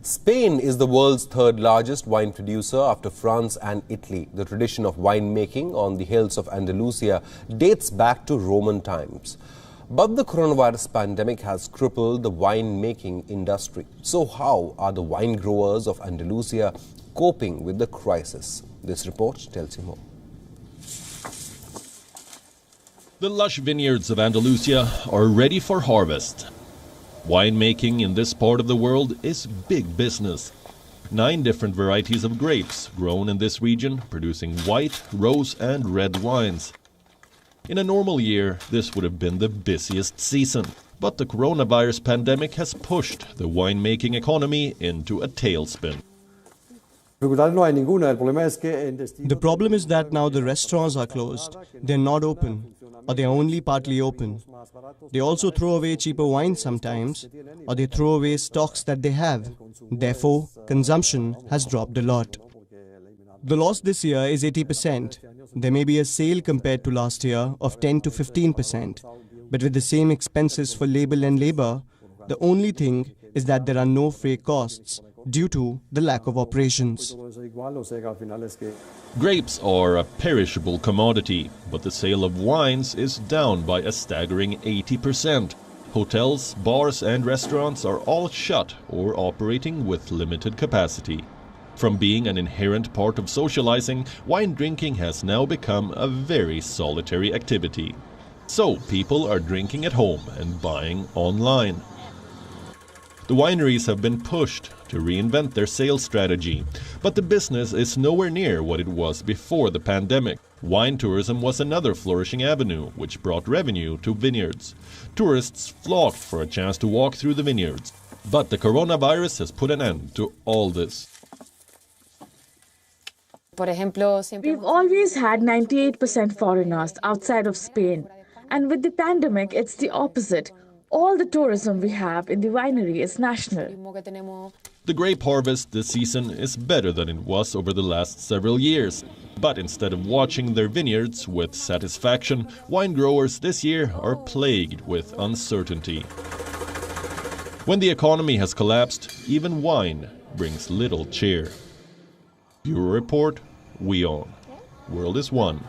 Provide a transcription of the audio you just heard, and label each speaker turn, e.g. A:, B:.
A: Spain is the world's third largest wine producer after France and Italy. The tradition of winemaking on the hills of Andalusia dates back to Roman times. But the coronavirus pandemic has crippled the winemaking industry. So how are the wine growers of Andalusia coping with the crisis? This report tells you more.
B: The lush vineyards of Andalusia are ready for harvest. Winemaking in this part of the world is big business. 9 different varieties of grapes grown in this region, producing white, rose and red wines. In a normal year, this would have been the busiest season. But the coronavirus pandemic has pushed the winemaking economy into a tailspin.
C: The problem is that now the restaurants are closed. They're not open, or they're only partly open. They also throw away cheaper wine sometimes, or they throw away stocks that they have. Therefore, consumption has dropped a lot. The loss this year is 80%. There may be a sale compared to last year of 10 to 15%. But with the same expenses for labor and labor, the only thing is that there are no freight costs due to the lack of operations.
B: Grapes are a perishable commodity, but the sale of wines is down by a staggering 80%. Hotels, bars and restaurants are all shut or operating with limited capacity. From being an inherent part of socializing, wine drinking has now become a very solitary activity. So people are drinking at home and buying online. The wineries have been pushed to reinvent their sales strategy, but the business is nowhere near what it was before the pandemic. Wine tourism was another flourishing avenue, which brought revenue to vineyards. Tourists flocked for a chance to walk through the vineyards, but the coronavirus has put an end to all this.
D: We've always had 98% foreigners outside of Spain, and with the pandemic, it's the opposite. All the tourism we have in the winery is national.
B: The grape harvest this season is better than it was over the last several years. But instead of watching their vineyards with satisfaction, wine growers this year are plagued with uncertainty. When the economy has collapsed, even wine brings little cheer. Bureau Report, WION. World is One.